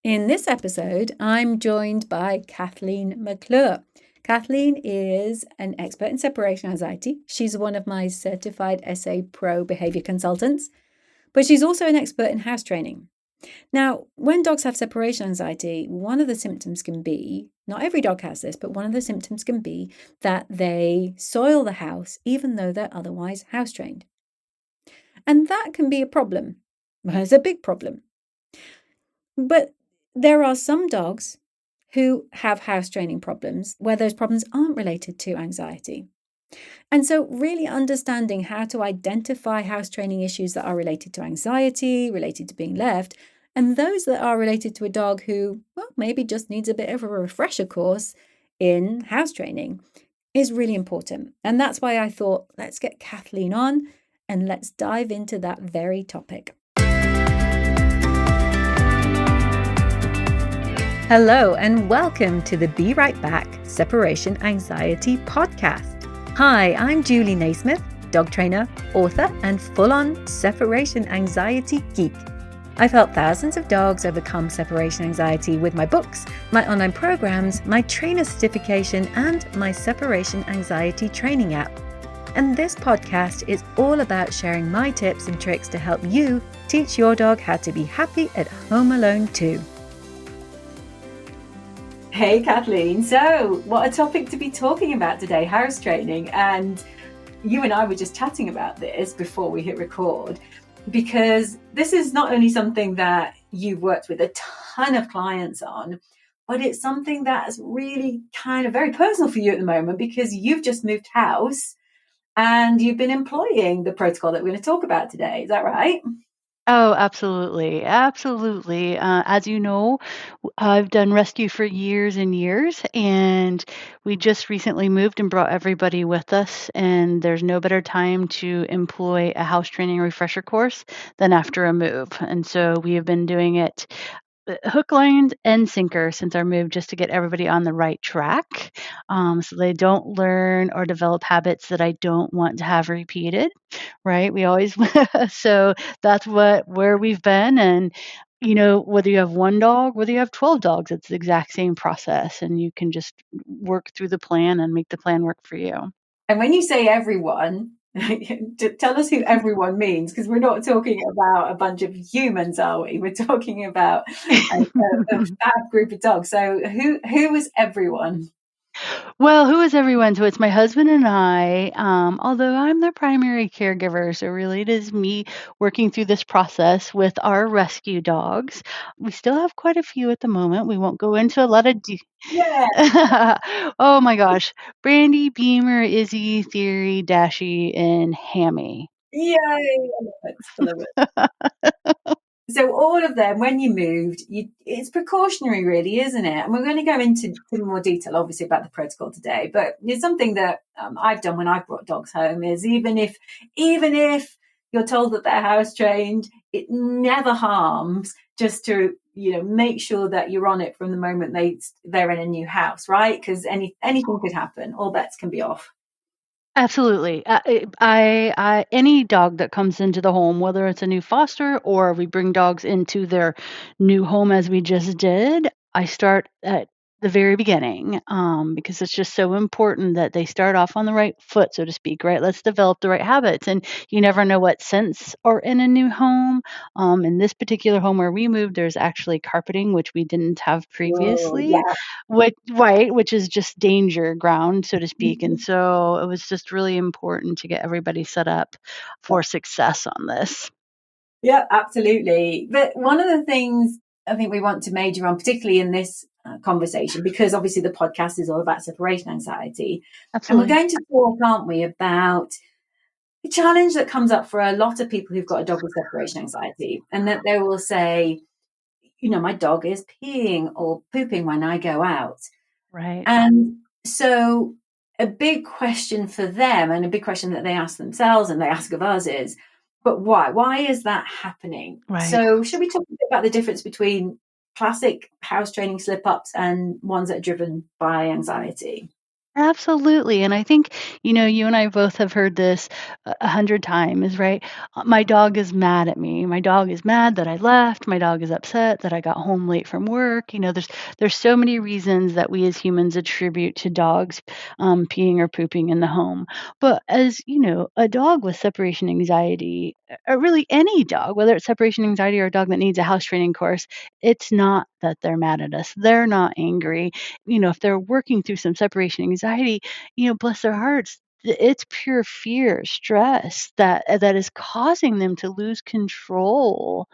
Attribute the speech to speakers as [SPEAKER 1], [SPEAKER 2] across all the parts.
[SPEAKER 1] In this episode, I'm joined by Kathleen McClure. Kathleen is an expert in separation anxiety. She's one of my certified SA Pro behavior consultants, but she's also an expert in house training. Now, when dogs have separation anxiety, one of the symptoms can be, not every dog has this, but one of the symptoms can be that they soil the house even though they're otherwise house trained. And that can be a problem. It's a big problem. But there are some dogs who have house training problems where those problems aren't related to anxiety. And so, really understanding how to identify house training issues that are related to anxiety, related to being left, and those that are related to a dog who, well, maybe just needs a bit of a refresher course in house training is really important. And that's why I thought, let's get Kathleen on and let's dive into that very topic. Hello and welcome to the Be Right Back Separation Anxiety Podcast. Hi, I'm Julie Naismith, dog trainer, author, and full-on separation anxiety geek. I've helped thousands of dogs overcome separation anxiety with my books, my online programs, my trainer certification, and my separation anxiety training app. And this podcast is all about sharing my tips and tricks to help you teach your dog how to be happy at home alone too. Hey Kathleen, so what a topic to be talking about today, house training. And you and I were just chatting about this before we hit record, because this is not only something that you've worked with a ton of clients on, but it's something that's really kind of very personal for you at the moment because you've just moved house and you've been employing the protocol that we're going to talk about today. Is that right?
[SPEAKER 2] Oh, absolutely. Absolutely. As you know, I've done rescue for years and years, and we just recently moved and brought everybody with us. And there's no better time to employ a house training refresher course than after a move. And so we have been doing it hook, line, and sinker since our move, just to get everybody on the right track, so they don't learn or develop habits that I don't want to have repeated. Right? We always so that's where we've been. And whether you have one dog, whether you have 12 dogs, it's the exact same process, and you can just work through the plan and make the plan work for you.
[SPEAKER 1] And when you say everyone, tell us who everyone means, because we're not talking about a bunch of humans, are we? We're talking about a fab group of dogs. So who is everyone?
[SPEAKER 2] Well, who is everyone? So it's my husband and I, although I'm the primary caregiver. So really it is me working through this process with our rescue dogs. We still have quite a few at the moment. We won't go into a lot of
[SPEAKER 1] Yeah.
[SPEAKER 2] Oh my gosh. Brandy, Beamer, Izzy, Theory, Dashy, and Hammy.
[SPEAKER 1] Yay! I love it. So all of them, when you moved, it's precautionary, really, isn't it? And we're going to go into more detail, obviously, about the protocol today. But it's something that I've done when I've brought dogs home. Is even if you're told that they're house trained, it never harms just to make sure that you're on it from the moment they're in a new house, right? Because anything could happen. All bets can be off.
[SPEAKER 2] Absolutely. Any dog that comes into the home, whether it's a new foster or we bring dogs into their new home as we just did, I start at the very beginning, because it's just so important that they start off on the right foot, so to speak, right? Let's develop the right habits. And you never know what scents are in a new home. In this particular home where we moved, there's actually carpeting, which we didn't have previously,
[SPEAKER 1] Yeah.
[SPEAKER 2] which is just danger ground, so to speak. And so it was just really important to get everybody set up for success on this.
[SPEAKER 1] Yeah, absolutely. But one of the things I think we want to major on, particularly in this conversation, because obviously the podcast is all about separation anxiety. And we're
[SPEAKER 2] Absolutely.
[SPEAKER 1] going to talk, aren't we, about the challenge that comes up for a lot of people who've got a dog with separation anxiety, and that they will say, my dog is peeing or pooping when I go out.
[SPEAKER 2] Right.
[SPEAKER 1] And so a big question for them, and a big question that they ask themselves and they ask of us, is, but why? Why is that happening?
[SPEAKER 2] Right.
[SPEAKER 1] So should we talk a bit about the difference between classic house training slip-ups and ones that are driven by anxiety?
[SPEAKER 2] Absolutely. And I think, you and I both have heard this 100 times, right? My dog is mad at me. My dog is mad that I left. My dog is upset that I got home late from work. There's so many reasons that we as humans attribute to dogs peeing or pooping in the home. But as you know, a dog with separation anxiety, or really any dog, whether it's separation anxiety or a dog that needs a house training course, it's not that they're mad at us. They're not angry. If they're working through some separation anxiety, bless their hearts, it's pure fear, stress that is causing them to lose control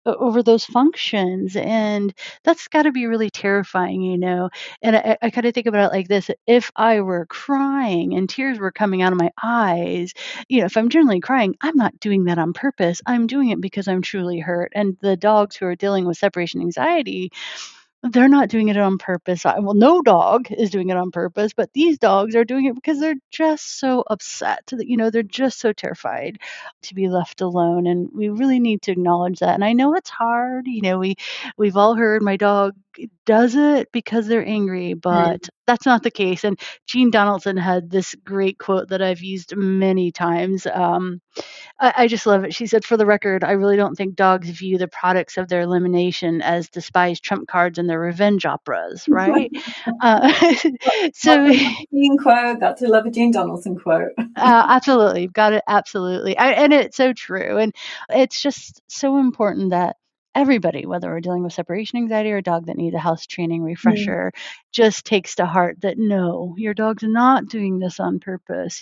[SPEAKER 2] over those functions. And that's got to be really terrifying. And I kind of think about it like this: if I were crying and tears were coming out of my eyes, if I'm generally crying, I'm not doing that on purpose. I'm doing it because I'm truly hurt. And the dogs who are dealing with separation anxiety, they're not doing it on purpose. Well, no dog is doing it on purpose, but these dogs are doing it because they're just so upset that, they're just so terrified to be left alone. And we really need to acknowledge that. And I know it's hard. We've all heard my dog does it because they're angry, but that's not the case. And Jean Donaldson had this great quote that I've used many times. I just love it. She said, "For the record, I really don't think dogs view the products of their elimination as despised trump cards in their revenge operas," right? Uh,
[SPEAKER 1] That's
[SPEAKER 2] so
[SPEAKER 1] a lovely Jean quote. That's a lovely Jean Donaldson quote.
[SPEAKER 2] Absolutely. Got it. Absolutely. And it's so true. And it's just so important that everybody, whether we're dealing with separation anxiety or a dog that needs a house training
[SPEAKER 1] Mm.
[SPEAKER 2] refresher, just takes to heart that no, your dog's not doing this on purpose.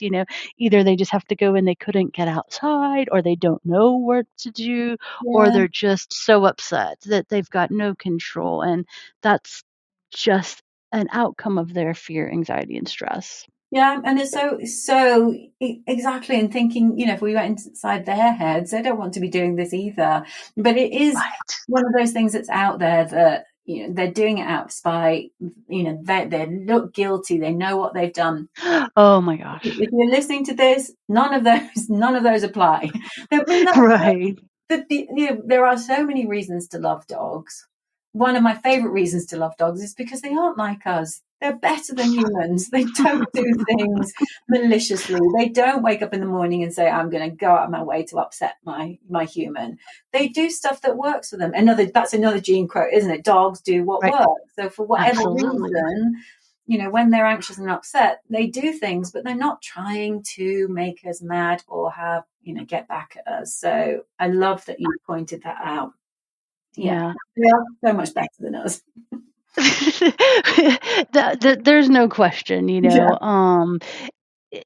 [SPEAKER 2] Either they just have to go and they couldn't get outside, or they don't know what to do, or
[SPEAKER 1] Yeah.
[SPEAKER 2] they're just so upset that they've got no control. And that's just an outcome of their fear, anxiety, and stress.
[SPEAKER 1] Yeah, and it's so exactly. And thinking, if we went inside their heads, they don't want to be doing this either. But it is
[SPEAKER 2] Right.
[SPEAKER 1] one of those things that's out there that they're doing it out of spite. They look guilty. They know what they've done.
[SPEAKER 2] Oh my gosh.
[SPEAKER 1] If you're listening to this, none of those apply. I mean,
[SPEAKER 2] Right.
[SPEAKER 1] there are so many reasons to love dogs. One of my favorite reasons to love dogs is because they aren't like us. They're better than humans. They don't do things maliciously. They don't wake up in the morning and say, "I'm going to go out of my way to upset my human." They do stuff that works for them. That's another Gene quote, isn't it? Dogs do what
[SPEAKER 2] Right.
[SPEAKER 1] works. So for whatever
[SPEAKER 2] Absolutely.
[SPEAKER 1] reason, when they're anxious and upset, they do things, but they're not trying to make us mad or get back at us. So I love that you pointed that out. Yeah,
[SPEAKER 2] Yeah.
[SPEAKER 1] they are so much better than us.
[SPEAKER 2] There's no question,
[SPEAKER 1] Yeah.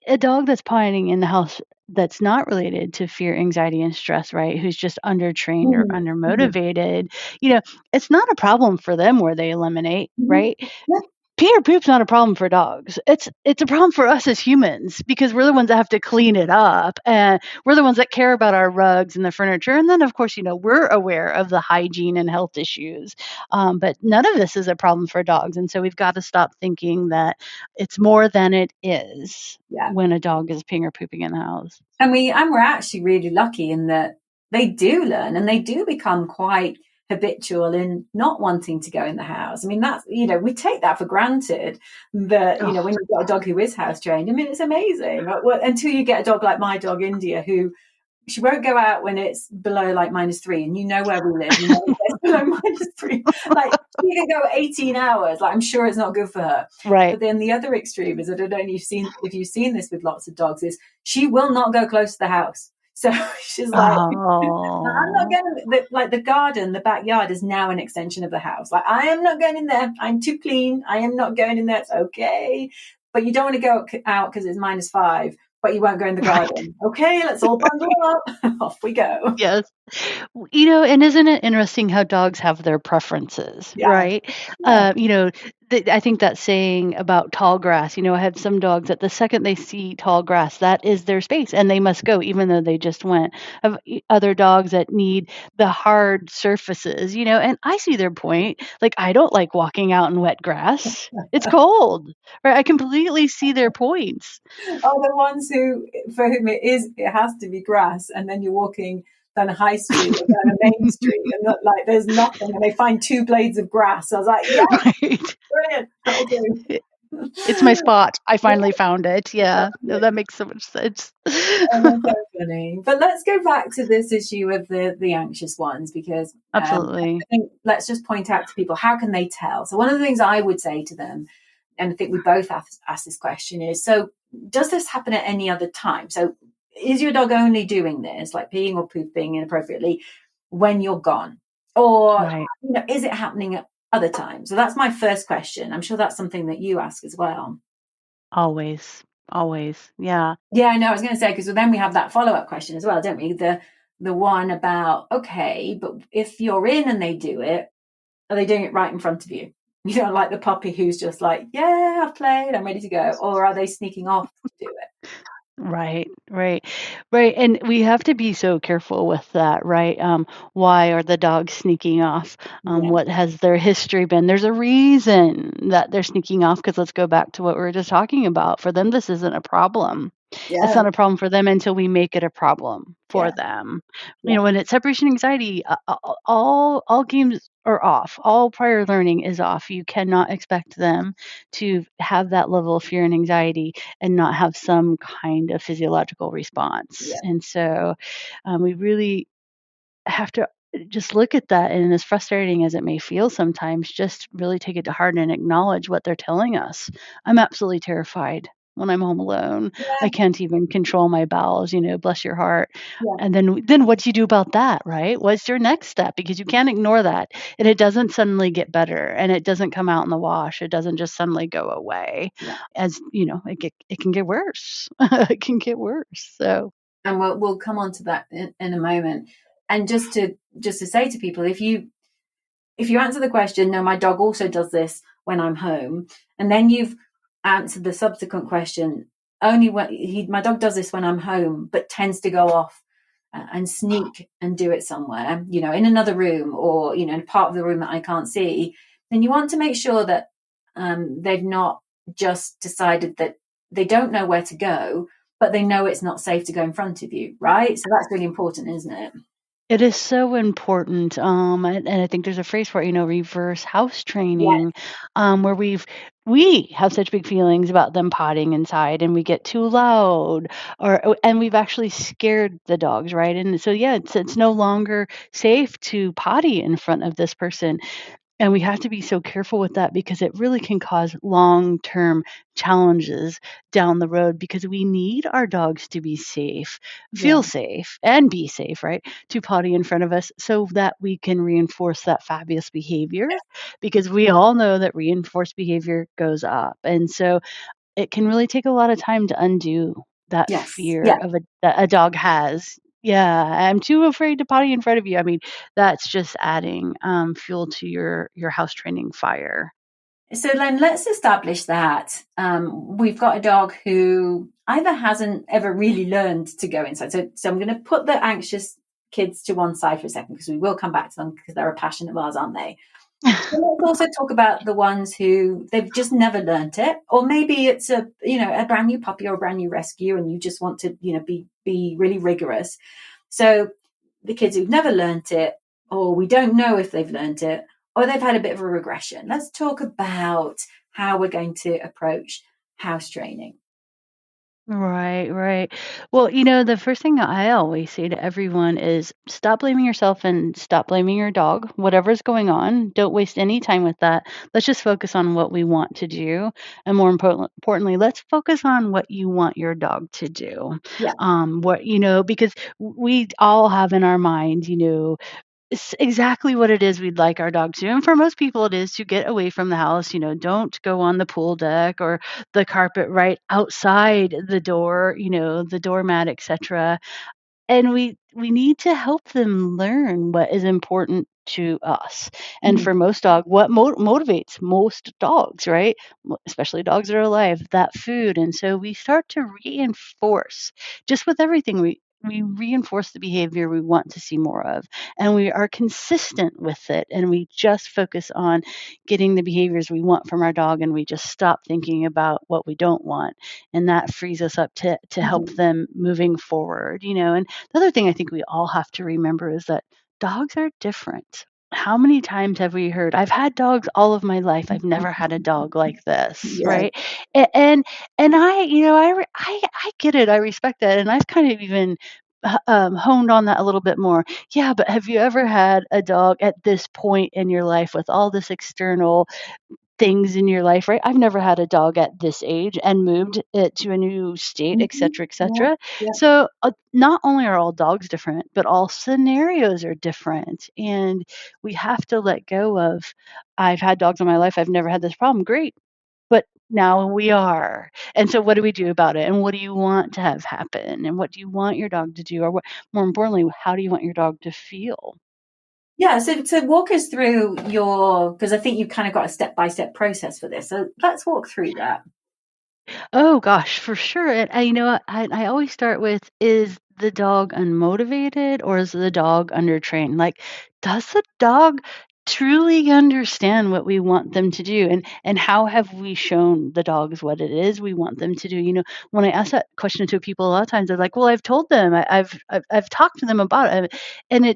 [SPEAKER 2] a dog that's pining in the house that's not related to fear, anxiety, and stress, right? Who's just undertrained or
[SPEAKER 1] Mhm. Mhm.
[SPEAKER 2] undermotivated, you know, it's not a problem for them where they eliminate,
[SPEAKER 1] Mhm.
[SPEAKER 2] right?
[SPEAKER 1] Yeah,
[SPEAKER 2] Pee or poop's not a problem for dogs. It's a problem for us as humans because we're the ones that have to clean it up, and we're the ones that care about our rugs and the furniture. And then, of course, we're aware of the hygiene and health issues. But none of this is a problem for dogs, and so we've got to stop thinking that it's more than it is
[SPEAKER 1] yeah.
[SPEAKER 2] when a dog is peeing or pooping in the house.
[SPEAKER 1] And we're actually really lucky in that they do learn and they do become quite habitual in not wanting to go in the house. I mean, that's, we take that for granted that,
[SPEAKER 2] Oh,
[SPEAKER 1] when you've got a dog who is house trained, I mean, it's amazing. Until you get a dog like my dog, India, who she won't go out when it's below like -3, and where we live, it's below -3. Like she can go 18 hours. Like I'm sure it's not good for her.
[SPEAKER 2] right.
[SPEAKER 1] But then the other extreme is, I don't know if you've seen this with lots of dogs, is she will not go close to the house. So she's like, I'm not
[SPEAKER 2] Oh,
[SPEAKER 1] going like the garden, the backyard is now an extension of the house. Like I am not going in there. I'm too clean. I am not going in there. It's okay. But you don't want to go out because it's -5, but you won't go in the
[SPEAKER 2] right.
[SPEAKER 1] garden. Okay, let's all bundle up. Off we go.
[SPEAKER 2] Yes. And isn't it interesting how dogs have their preferences,
[SPEAKER 1] Yeah.
[SPEAKER 2] right?
[SPEAKER 1] Yeah.
[SPEAKER 2] I think that saying about tall grass, I have some dogs that the second they see tall grass, that is their space and they must go, even though they just went. Other dogs that need the hard surfaces, and I see their point. Like, I don't like walking out in wet grass. It's cold, right? I completely see their points.
[SPEAKER 1] Are the ones for whom it has to be grass, and then you're walking down a high street or down a main street, and like there's nothing, and they find two blades of grass. I was like, yeah,
[SPEAKER 2] Right.
[SPEAKER 1] brilliant, that'll do.
[SPEAKER 2] It's my spot. I finally found it. Yeah. No, that makes so much sense.
[SPEAKER 1] Oh, that's so funny. But let's go back to this issue of the anxious ones, because I
[SPEAKER 2] Absolutely.
[SPEAKER 1] think let's just point out to people, how can they tell? So one of the things I would say to them, and I think we both ask this question, is, so does this happen at any other time? So is your dog only doing this, like peeing or pooping inappropriately, when you're gone? Or,
[SPEAKER 2] Right.
[SPEAKER 1] is it happening at other times? So that's my first question. I'm sure that's something that you ask as well.
[SPEAKER 2] Always. Always. Yeah.
[SPEAKER 1] Yeah, I know. I was going to say, because then we have that follow up question as well, don't we? The one about, okay, but if you're in and they do it, are they doing it right in front of you? Like the puppy who's just like, yeah, I've played, I'm ready to go, or are they sneaking off to do it?
[SPEAKER 2] Right, right, right, and we have to be so careful with that, right? Why are the dogs sneaking off?
[SPEAKER 1] Yeah,
[SPEAKER 2] What has their history been? There's a reason that they're sneaking off, because let's go back to what we were just talking about. For them, this isn't a problem. It's
[SPEAKER 1] yeah,
[SPEAKER 2] not a problem for them until we make it a problem
[SPEAKER 1] yeah,
[SPEAKER 2] for them.
[SPEAKER 1] yeah,
[SPEAKER 2] When it's separation anxiety, all games are off. All prior learning is off. You cannot expect them to have that level of fear and anxiety and not have some kind of physiological response.
[SPEAKER 1] yeah,
[SPEAKER 2] And so we really have to just look at that, and as frustrating as it may feel sometimes, just really take it to heart and acknowledge what they're telling us. I'm absolutely terrified when I'm home alone. I
[SPEAKER 1] yeah,
[SPEAKER 2] can't even control my bowels, bless your heart.
[SPEAKER 1] yeah,
[SPEAKER 2] And then what do you do about that, right? What's your next step? Because you can't ignore that. And it doesn't suddenly get better, and it doesn't come out in the wash. It doesn't just suddenly go away.
[SPEAKER 1] yeah.
[SPEAKER 2] As it can get worse. It can get worse. So
[SPEAKER 1] And we'll come on to that in a moment. And just to say to people, if you answer the question, no, my dog also does this when I'm home, and then you've answered the subsequent question, only when my dog does this when I'm home, but tends to go off and sneak and do it somewhere, in another room, or in part of the room that I can't see, then you want to make sure that they've not just decided that they don't know where to go, but they know it's not safe to go in front of you, right? So that's really important, isn't it?
[SPEAKER 2] it is so important, and I think there's a phrase for it, reverse house
[SPEAKER 1] Yeah,
[SPEAKER 2] training, where we have such big feelings about them potting inside, and we get too loud, and we've actually scared the dogs, right? And so, yeah, it's no longer safe to potty in front of this person. And we have to be so careful with that, because it really can cause long-term challenges down the road, because we need our dogs to be safe,
[SPEAKER 1] yeah,
[SPEAKER 2] feel safe, and be safe, right? To potty in front of us, so that we can reinforce that fabulous behavior, because we all know that reinforced behavior goes up. And so it can really take a lot of time to undo that
[SPEAKER 1] yes,
[SPEAKER 2] fear
[SPEAKER 1] yeah.
[SPEAKER 2] that a dog has. Yeah, "I'm too afraid to potty in front of you." I mean, that's just adding, fuel to your house training fire.
[SPEAKER 1] So then let's establish that we've got a dog who either hasn't ever really learned to go inside. So I'm going to put the anxious kids to one side for a second, because we will come back to them, because they're a passion of ours, aren't they? So let's also talk about the ones who they've just never learnt it, or maybe it's a brand new puppy or a brand new rescue, and you just want to be really rigorous. So the kids who've never learnt it, or we don't know if they've learnt it, or they've had a bit of a regression. Let's talk about how we're going to approach house training.
[SPEAKER 2] Right, right. Well, the first thing I always say to everyone is, stop blaming yourself and stop blaming your dog. Whatever's going on, don't waste any time with that. Let's just focus on what we want to do. And more importantly, let's focus on what you want your dog to do.
[SPEAKER 1] Yeah,
[SPEAKER 2] Because we all have in our mind, it's exactly what it is we'd like our dog to do. And for most people, it is to get away from the house. Don't go on the pool deck or the carpet right outside the door, the doormat, etc. And we need to help them learn what is important to us. And
[SPEAKER 1] mhm,
[SPEAKER 2] for most what motivates most dogs, right? Especially dogs that are alive, that food. And so we start to reinforce, just with everything, we reinforce the behavior we want to see more of, and we are consistent with it, and we just focus on getting the behaviors we want from our dog, and we just stop thinking about what we don't want, and that frees us up to help
[SPEAKER 1] mhm.
[SPEAKER 2] them moving forward. And the other thing I think we all have to remember is that dogs are different. how many times have we heard, "I've had dogs all of my life. I've never had a dog like this,"
[SPEAKER 1] Yeah.
[SPEAKER 2] right? A and I, I get it. I respect that, and I've kind of even honed on that a little bit more. Yeah, but have you ever had a dog at this point in your life with all this external things in your life, right? I've never had a dog at this age and moved it to a new state, et
[SPEAKER 1] Mhm.
[SPEAKER 2] cetera, et
[SPEAKER 1] Yeah.
[SPEAKER 2] cetera.
[SPEAKER 1] Yeah.
[SPEAKER 2] So not only are all dogs different, but all scenarios are different. And we have to let go of, I've had dogs in my life, I've never had this problem. Great. But now we are. And so what do we do about it? And what do you want to have happen? And what do you want your dog to do? Or what, more importantly, how do you want your dog to feel?
[SPEAKER 1] Yeah, so walk us through your, because I think you've kind of got a step-by-step process for this. So let's walk through that.
[SPEAKER 2] Oh gosh, for sure. And you know what? I always start with, is the dog unmotivated or is the dog undertrained? Like, does the dog truly understand what we want them to do? And how have we shown the dogs what it is we want them to do? When I ask that question to people, a lot of times they're like, "Well, I've told them. I've talked to them about it." And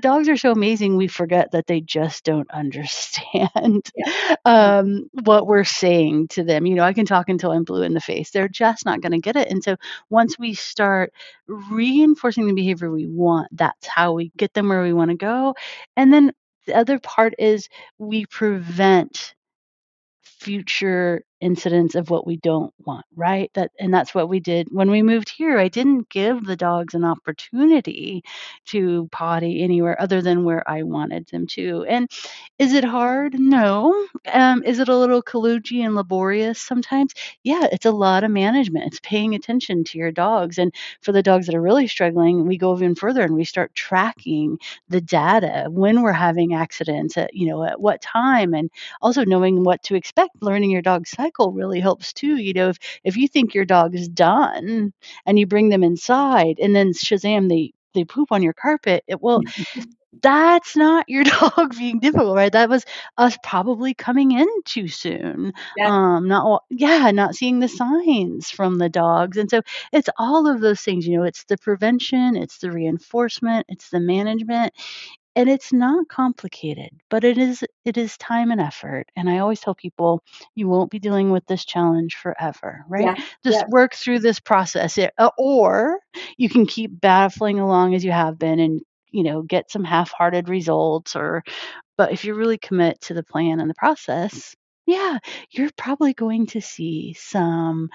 [SPEAKER 2] dogs are so amazing. We forget that they just don't understand
[SPEAKER 1] Yeah.
[SPEAKER 2] what we're saying to them. I can talk until I'm blue in the face. They're just not going to get it. And so once we start reinforcing the behavior we want, that's how we get them where we want to go. And then the other part is we prevent future incidents of what we don't want, right? That's what we did when we moved here. I didn't give the dogs an opportunity to potty anywhere other than where I wanted them to. And is it hard? No. Is it a little kludgy and laborious sometimes? Yeah, it's a lot of management. It's paying attention to your dogs. And for the dogs that are really struggling, we go even further and we start tracking the data when we're having accidents at what time, and also knowing what to expect. Learning your dog's cycle really helps too. If you think your dog is done and you bring them inside and then shazam, they poop on your carpet, that's not your dog being difficult, right? That was us probably coming in too soon.
[SPEAKER 1] Yeah.
[SPEAKER 2] Not seeing the signs from the dogs. And so it's all of those things. It's the prevention, it's the reinforcement, it's the management, and it's not complicated, but it is time and effort. And I always tell people, you won't be dealing with this challenge forever, right?
[SPEAKER 1] Yeah.
[SPEAKER 2] Just
[SPEAKER 1] Yeah.
[SPEAKER 2] work through this process. Or you can keep baffling along as you have been and get some half-hearted results. But if you really commit to the plan and the process, yeah, you're probably going to see some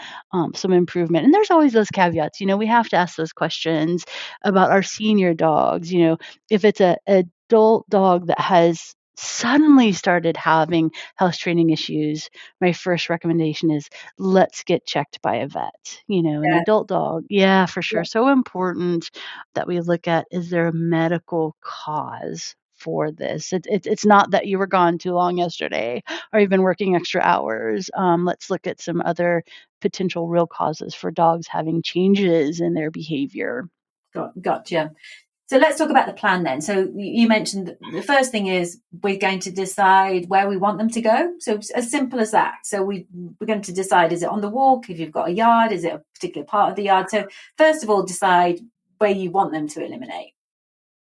[SPEAKER 2] improvement. And there's always those caveats. We have to ask those questions about our senior dogs. If it's a adult dog that has suddenly started having house training issues, my first recommendation is, let's get checked by a vet. An
[SPEAKER 1] Yeah.
[SPEAKER 2] adult dog, yeah, for sure.
[SPEAKER 1] Yeah.
[SPEAKER 2] So important that we look at, is there a medical cause for this? It's not that you were gone too long yesterday or you've been working extra hours. Let's look at some other potential real causes for dogs having changes in their behavior.
[SPEAKER 1] Gotcha. So let's talk about the plan then. So you mentioned that the first thing is we're going to decide where we want them to go. So it's as simple as that. So we're going to decide, is it on the walk? If you've got a yard, is it a particular part of the yard? So first of all, decide where you want them to eliminate.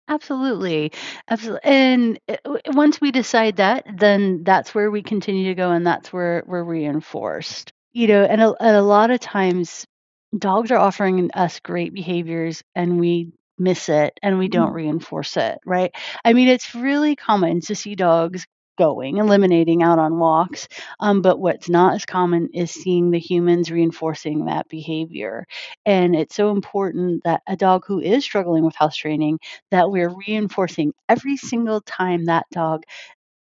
[SPEAKER 2] Absolutely. Absolutely. And once we decide that, then that's where we continue to go and that's where we're reinforced. And a lot of times dogs are offering us great behaviors and we miss it and we don't
[SPEAKER 1] Mhm.
[SPEAKER 2] reinforce it, right? I mean, it's really common to see dogs going, eliminating out on walks. But what's not as common is seeing the humans reinforcing that behavior. And it's so important that a dog who is struggling with house training, that we're reinforcing every single time that dog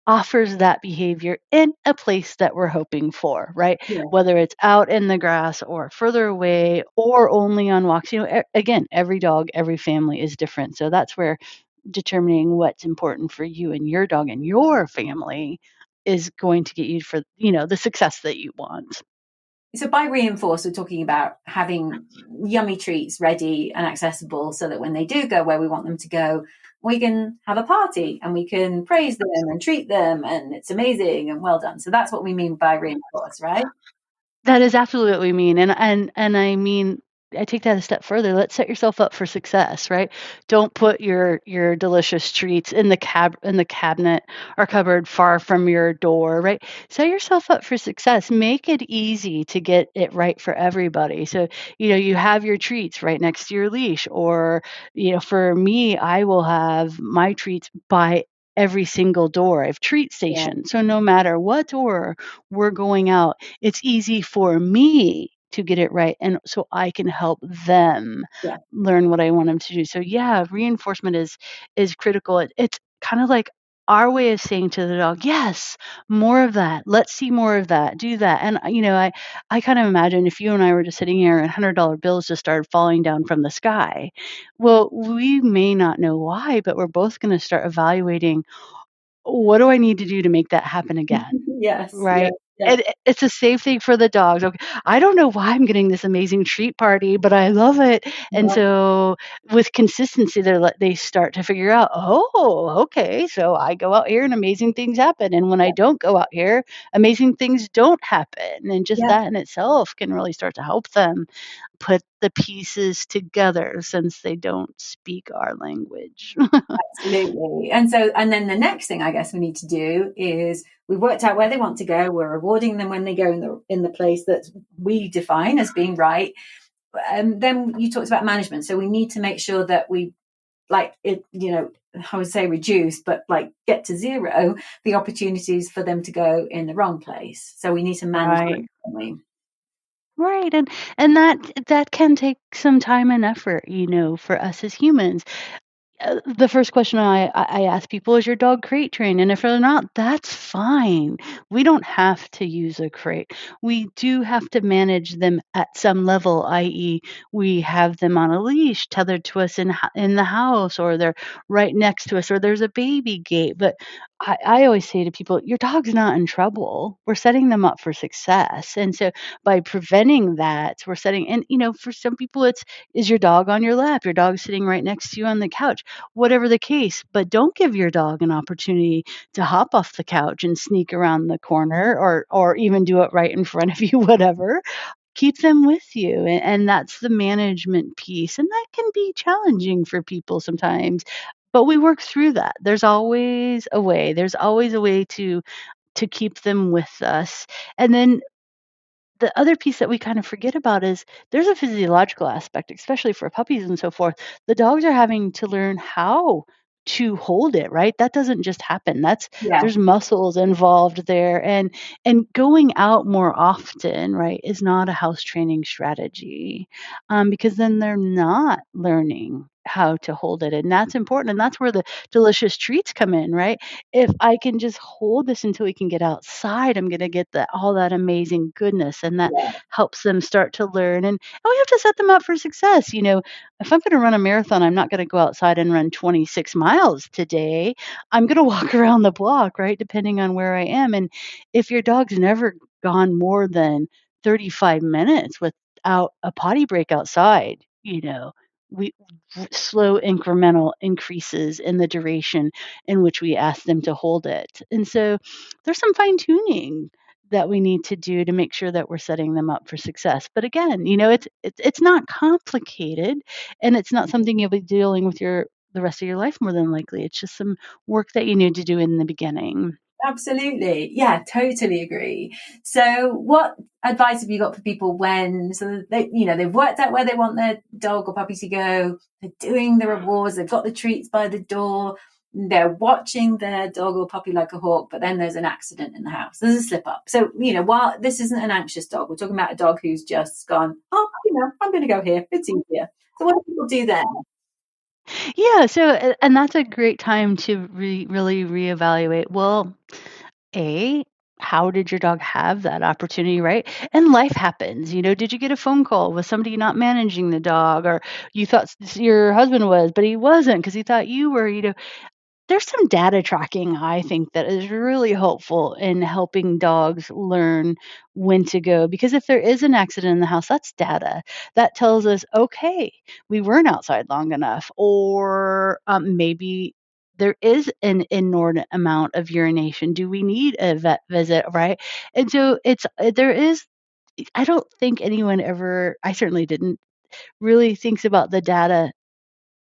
[SPEAKER 2] offers that behavior in a place that we're hoping for, right?
[SPEAKER 1] Yeah.
[SPEAKER 2] Whether it's out in the grass or further away or only on walks. Again, every dog, every family is different. So that's where determining what's important for you and your dog and your family is going to get you for, the success that you want.
[SPEAKER 1] So by reinforce, we're talking about having yummy treats ready and accessible so that when they do go where we want them to go, we can have a party and we can praise them and treat them and it's amazing and well done. So that's what we mean by reinforce, right?
[SPEAKER 2] That is absolutely what we mean. And I mean I take that a step further. Let's set yourself up for success, right? Don't put your delicious treats in the cabinet or cupboard far from your door, right? Set yourself up for success. Make it easy to get it right for everybody. So, you have your treats right next to your leash, or, for me, I will have my treats by every single door. I have treat
[SPEAKER 1] Yeah.
[SPEAKER 2] station. So no matter what door we're going out, it's easy for me to get it right, and so I can help them
[SPEAKER 1] Yeah.
[SPEAKER 2] learn what I want them to do. So yeah, reinforcement is critical. It's kind of like our way of saying to the dog, yes, more of that. Let's see more of that. Do that. And I kind of imagine if you and I were just sitting here and $100 bills just started falling down from the sky. Well, we may not know why, but we're both going to start evaluating, what do I need to do to make that happen again?
[SPEAKER 1] Yes. Yeah.
[SPEAKER 2] Right?
[SPEAKER 1] Yeah.
[SPEAKER 2] It's the same thing for the dogs. Okay, I don't know why I'm getting this amazing treat party, but I love it. And
[SPEAKER 1] Yeah.
[SPEAKER 2] so with consistency, they start to figure out, oh, okay, so I go out here and amazing things happen. And when I don't go out here, amazing things don't happen. And just
[SPEAKER 1] Yeah.
[SPEAKER 2] that in itself can really start to help them put the pieces together, since they don't speak our language.
[SPEAKER 1] Absolutely. And then the next thing I guess we need to do is we've worked out where they want to go. We're rewarding them when they go in the place that we define as being right. Then you talked about management. So we need to make sure that we like it, I would say reduce, but like get to zero the opportunities for them to go in the wrong place. So we need to manage that,
[SPEAKER 2] Right.
[SPEAKER 1] don't we?
[SPEAKER 2] Right, and that can take some time and effort, for us as humans. The first question I ask people is, your dog crate trained? And if they're not, that's fine. We don't have to use a crate. We do have to manage them at some level, i.e., we have them on a leash tethered to us in the house, or they're right next to us, or there's a baby gate. But I always say to people, your dog's not in trouble. We're setting them up for success. And so by preventing that, we're setting, and for some people, is your dog on your lap? Your dog's sitting right next to you on the couch, whatever the case. But don't give your dog an opportunity to hop off the couch and sneak around the corner, or even do it right in front of you, whatever. Keep them with you. And that's the management piece. And that can be challenging for people sometimes. But we work through that. There's always a way. There's always a way to keep them with us. And then the other piece that we kind of forget about is there's a physiological aspect, especially for puppies and so forth. The dogs are having to learn how to hold it, right? That doesn't just happen.
[SPEAKER 1] Yeah.
[SPEAKER 2] There's muscles involved there, and going out more often, right, is not a house training strategy, because then they're not learning how to hold it, and that's important, and that's where the delicious treats come in, right? If I can just hold this until we can get outside, I'm gonna get all that amazing goodness, and that
[SPEAKER 1] Yeah.
[SPEAKER 2] helps them start to learn, and we have to set them up for success. If I'm gonna run a marathon, I'm not gonna go outside and run 26 miles today. I'm gonna walk around the block, right, depending on where I am, and if your dog's never gone more than 35 minutes without a potty break outside, we slow incremental increases in the duration in which we ask them to hold it. And so there's some fine tuning that we need to do to make sure that we're setting them up for success. But again, it's not complicated, and it's not something you'll be dealing with the rest of your life, more than likely. It's just some work that you need to do in the beginning.
[SPEAKER 1] Absolutely. Yeah, totally agree. So what advice have you got for people when they've worked out where they want their dog or puppy to go, they're doing the rewards, they've got the treats by the door, they're watching their dog or puppy like a hawk, but then there's an accident in the house. There's a slip up. So, while this isn't an anxious dog, we're talking about a dog who's just gone, oh, I'm going to go here. It's easier. So what do people do then?
[SPEAKER 2] Yeah, so and that's a great time to really reevaluate. Well, A, how did your dog have that opportunity, right? And life happens. Did you get a phone call? Was somebody not managing the dog, or you thought your husband was, but he wasn't because he thought you were? There's some data tracking, I think, that is really helpful in helping dogs learn when to go. Because if there is an accident in the house, that's data. That tells us, okay, we weren't outside long enough, or maybe there is an inordinate amount of urination. Do we need a vet visit, right? And so there is, I don't think anyone ever, I certainly didn't, really thinks about the data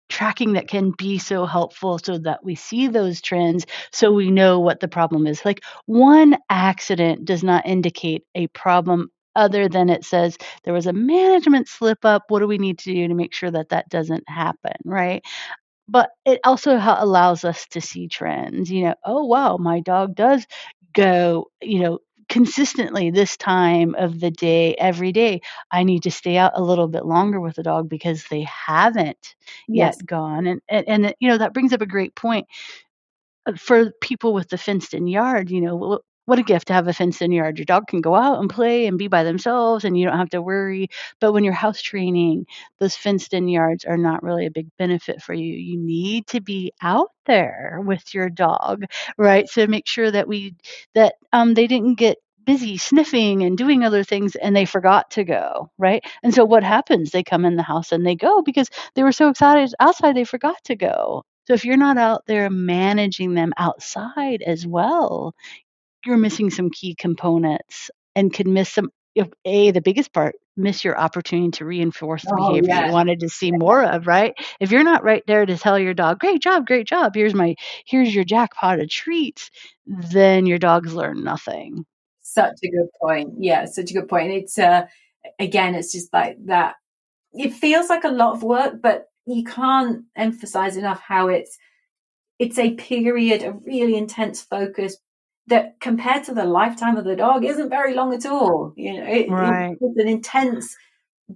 [SPEAKER 2] tracking that can be so helpful so that we see those trends so we know what the problem is. Like, one accident does not indicate a problem other than it says there was a management slip up. What do we need to do to make sure that that doesn't happen, right? But it also allows us to see trends, "Oh, wow, my dog does go, consistently this time of the day every day. I need to stay out a little bit longer with the dog because they haven't yet
[SPEAKER 1] Yes.
[SPEAKER 2] gone." And that brings up a great point for people with the fenced-in yard. What a gift to have a fenced-in yard. Your dog can go out and play and be by themselves, and you don't have to worry. But when you're house training, those fenced-in yards are not really a big benefit for you. You need to be out there with your dog, right? So make sure that they didn't get busy sniffing and doing other things and they forgot to go, right? And so what happens? They come in the house and they go because they were so excited outside they forgot to go. So if you're not out there managing them outside as well, you're missing some key components and could miss some if the biggest part, miss your opportunity to reinforce the
[SPEAKER 1] Oh,
[SPEAKER 2] behavior you
[SPEAKER 1] yeah.
[SPEAKER 2] wanted to see more of, right? If you're not right there to tell your dog, great job, here's your jackpot of treats, then your dogs learn nothing.
[SPEAKER 1] Such a good point. Yeah, such a good point. It's again, it's just like that. It feels like a lot of work, but you can't emphasize enough how it's a period of really intense focus that compared to the lifetime of the dog isn't very long at all.
[SPEAKER 2] Right.
[SPEAKER 1] It's an intense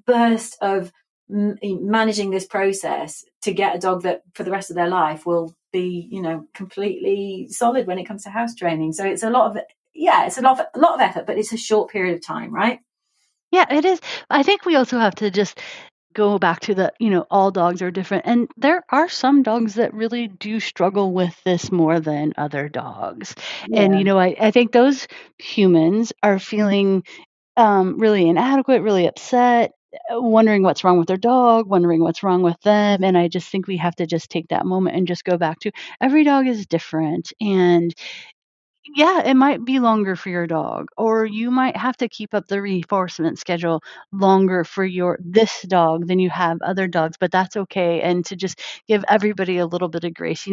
[SPEAKER 1] burst of managing this process to get a dog that for the rest of their life will be, completely solid when it comes to house training. So it's a lot of, yeah, it's a lot of effort, but it's a short period of time, right?
[SPEAKER 2] Yeah, it is. I think we also have to just go back to all dogs are different. And there are some dogs that really do struggle with this more than other dogs. And,
[SPEAKER 1] Yeah.
[SPEAKER 2] I think those humans are feeling really inadequate, really upset, wondering what's wrong with their dog, wondering what's wrong with them. And I just think we have to just take that moment and just go back to every dog is different. And yeah, it might be longer for your dog, or you might have to keep up the reinforcement schedule longer for your this dog than you have other dogs, but that's okay. And to just give everybody a little bit of grace.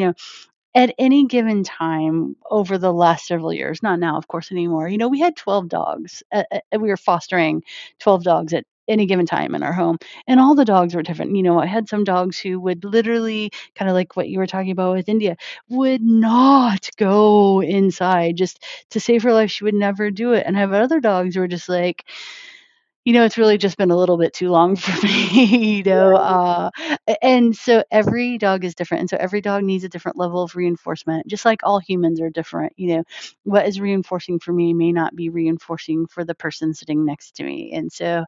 [SPEAKER 2] At any given time over the last several years, not now, of course, anymore, we had 12 dogs. We were fostering 12 dogs at any given time in our home, and all the dogs were different. I had some dogs who would literally, kind of like what you were talking about with India, would not go inside just to save her life. She would never do it. And I have other dogs who were just like, it's really just been a little bit too long for me, and so every dog is different. And so every dog needs a different level of reinforcement, just like all humans are different. What is reinforcing for me may not be reinforcing for the person sitting next to me. And so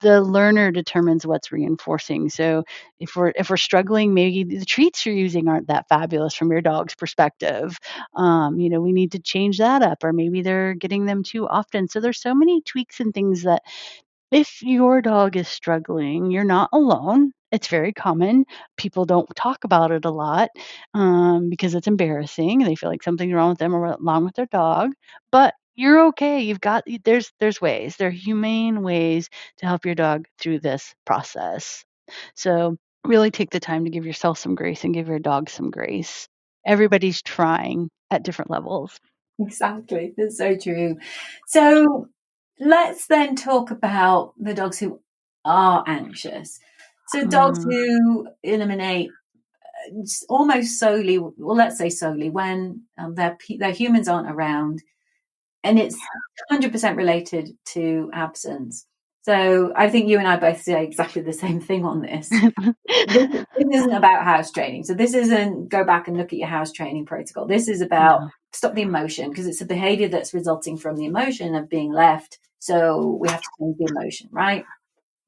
[SPEAKER 2] the learner determines what's reinforcing. So if we're struggling, maybe the treats you're using aren't that fabulous from your dog's perspective. We need to change that up, or maybe they're getting them too often. So there's so many tweaks and things that if your dog is struggling, you're not alone. It's very common. People don't talk about it a lot because it's embarrassing. They feel like something's wrong with them or wrong with their dog. But you're okay. There's ways. There are humane ways to help your dog through this process. So really take the time to give yourself some grace and give your dog some grace. Everybody's trying at different levels.
[SPEAKER 1] Exactly. That's so true. So let's then talk about the dogs who are anxious. So dogs
[SPEAKER 2] Mm.
[SPEAKER 1] who eliminate almost solely, well, let's say solely, when their humans aren't around, and it's 100% related to absence. So I think you and I both say exactly the same thing on this. This isn't about house training. So this isn't go back and look at your house training protocol. This is about
[SPEAKER 2] No.
[SPEAKER 1] stop the emotion, because it's a behavior that's resulting from the emotion of being left. So we have to change the emotion, right?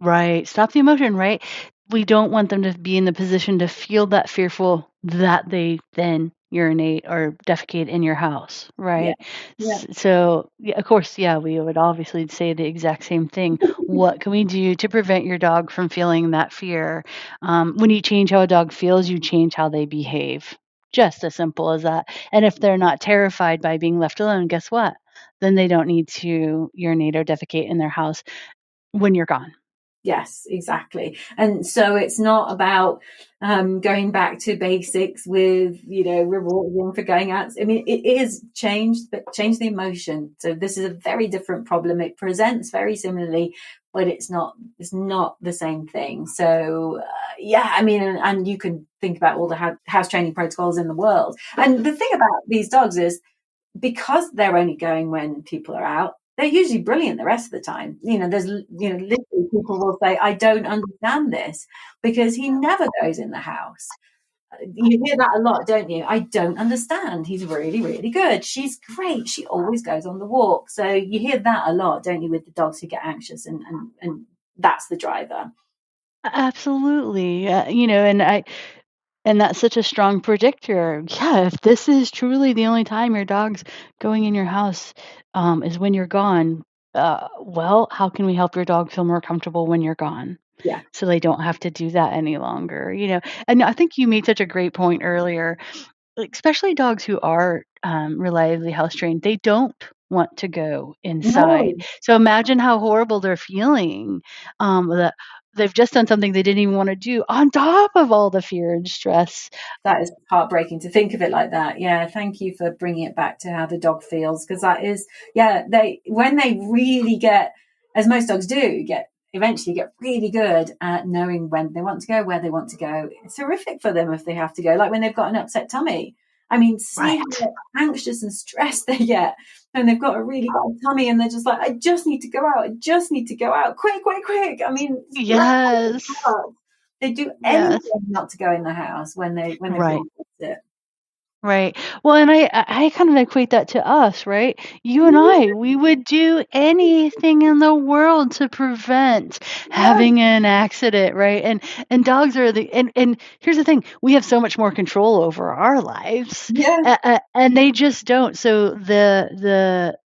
[SPEAKER 2] Right. Stop the emotion, right? We don't want them to be in the position to feel that fearful that they then urinate or defecate in your house,
[SPEAKER 1] Yeah.
[SPEAKER 2] right?
[SPEAKER 1] Yeah.
[SPEAKER 2] So, yeah, of course, yeah, we would obviously say the exact same thing. What can we do to prevent your dog from feeling that fear? When you change how a dog feels, you change how they behave. Just as simple as that. And if they're not terrified by being left alone, guess what? Then they don't need to urinate or defecate in their house when you're gone.
[SPEAKER 1] Yes, exactly. And so it's not about going back to basics with, rewarding them for going out. I mean, it is changed, but change the emotion. So this is a very different problem. It presents very similarly, but it's not the same thing. So yeah, I mean, and you can think about all the house training protocols in the world. And the thing about these dogs is, because they're only going when people are out, they're usually brilliant the rest of the time. Literally people will say, I don't understand this because he never goes in the house. You hear that a lot, don't you? I don't understand. He's really, really good. She's great. She always goes on the walk. So you hear that a lot, don't you, with the dogs who get anxious, and that's the driver.
[SPEAKER 2] Absolutely. And that's such a strong predictor. Yeah, if this is truly the only time your dog's going in your house, is when you're gone, well, how can we help your dog feel more comfortable when you're gone?
[SPEAKER 1] Yeah.
[SPEAKER 2] So they don't have to do that any longer, you know? And I think you made such a great point earlier, like, especially dogs who are, reliably house trained, they don't want to go inside.
[SPEAKER 1] No.
[SPEAKER 2] So imagine how horrible they're feeling, that they've just done something they didn't even wanna do on top of all the fear and stress.
[SPEAKER 1] That is heartbreaking to think of it like that. Yeah, thank you for bringing it back to how the dog feels, because that is, yeah, they when they really get, as most dogs do, get really good at knowing when they want to go, where they want to go. It's horrific for them if they have to go, like when they've got an upset tummy. I mean, see
[SPEAKER 2] Right.
[SPEAKER 1] how anxious and stressed they get when they've got a really bad tummy and they're just like, I just need to go out. I just need to go out. Quick, quick, quick. I mean,
[SPEAKER 2] Yes.
[SPEAKER 1] they do
[SPEAKER 2] Yes.
[SPEAKER 1] anything not to go in the house when they've
[SPEAKER 2] Right.
[SPEAKER 1] really got it.
[SPEAKER 2] Right. Well, and I kind of equate that to us, right? You and I, we would do anything in the world to prevent
[SPEAKER 1] Yeah,
[SPEAKER 2] having an accident, right? And dogs are and here's the thing, we have so much more control over our lives,
[SPEAKER 1] yeah,
[SPEAKER 2] and they just don't. So the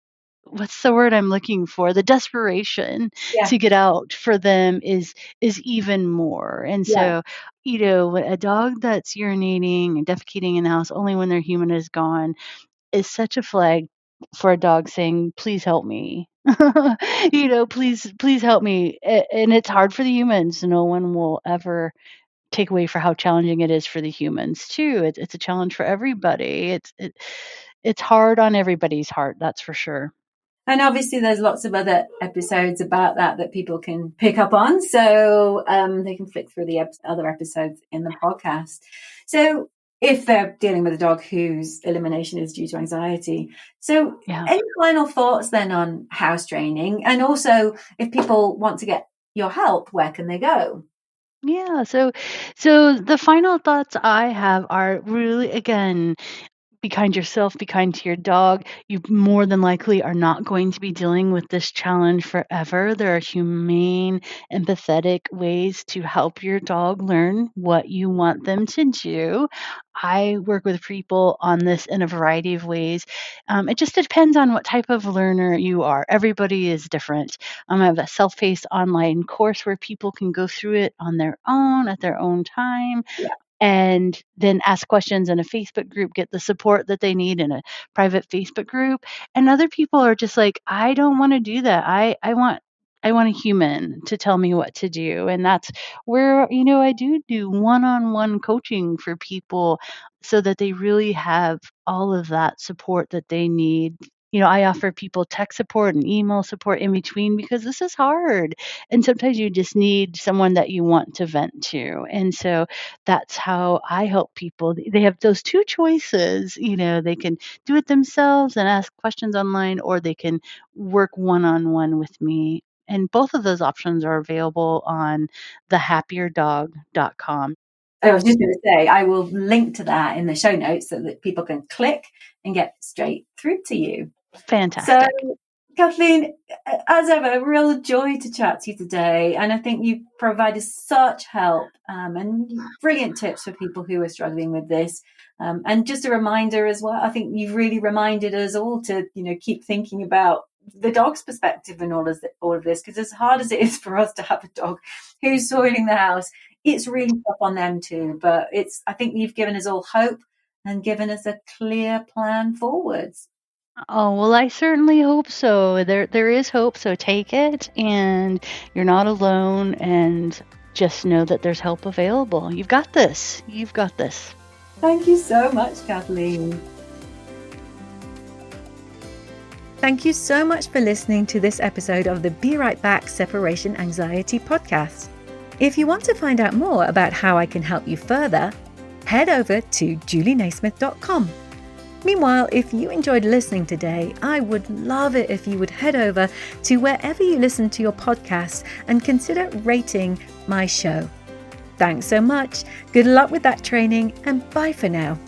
[SPEAKER 2] what's the word I'm looking for? The desperation
[SPEAKER 1] yeah,
[SPEAKER 2] to get out for them is even more. And
[SPEAKER 1] yeah.
[SPEAKER 2] so, a dog that's urinating and defecating in the house only when their human is gone is such a flag for a dog saying, "Please help me." Please help me. And it's hard for the humans. No one will ever take away for how challenging it is for the humans too. It's a challenge for everybody. It's hard on everybody's heart, that's for sure.
[SPEAKER 1] And obviously, there's lots of other episodes about that people can pick up on. So they can flick through the other episodes in the podcast. So if they're dealing with a dog whose elimination is due to anxiety. So
[SPEAKER 2] Yeah.
[SPEAKER 1] any final thoughts then on house training? And also, if people want to get your help, where can they go?
[SPEAKER 2] Yeah, so the final thoughts I have are really, again, be kind to yourself, be kind to your dog. You more than likely are not going to be dealing with this challenge forever. There are humane, empathetic ways to help your dog learn what you want them to do. I work with people on this in a variety of ways. It just depends on what type of learner you are. Everybody is different. I have a self paced online course where people can go through it on their own at their own time
[SPEAKER 1] Yeah,
[SPEAKER 2] and then ask questions in a Facebook group, get the support that they need in a private Facebook group. And other people are just like, I don't want to do that. I want a human to tell me what to do. And that's where, I do one-on-one coaching for people so that they really have all of that support that they need. I offer people tech support and email support in between because this is hard. And sometimes you just need someone that you want to vent to. And so that's how I help people. They have those 2 choices, they can do it themselves and ask questions online, or they can work one-on-one with me. And both of those options are available on thehappierdog.com.
[SPEAKER 1] I was just going to say, I will link to that in the show notes so that people can click and get straight through to you. So,
[SPEAKER 2] Fantastic.
[SPEAKER 1] Kathleen, as ever, a real joy to chat to you today. And I think you've provided such help and brilliant tips for people who are struggling with this. And just a reminder as well, I think you've really reminded us all to, keep thinking about the dog's perspective in all of this, because as hard as it is for us to have a dog who's soiling the house, it's really tough on them too. But I think you've given us all hope and given us a clear plan forwards.
[SPEAKER 2] Oh, well, I certainly hope so. There is hope, so take it, and you're not alone, and just know that there's help available. You've got this. You've got this.
[SPEAKER 1] Thank you so much, Kathleen. Thank you so much for listening to this episode of the Be Right Back Separation Anxiety podcast. If you want to find out more about how I can help you further, head over to julienaismith.com. Meanwhile, if you enjoyed listening today, I would love it if you would head over to wherever you listen to your podcasts and consider rating my show. Thanks so much. Good luck with that training, and bye for now.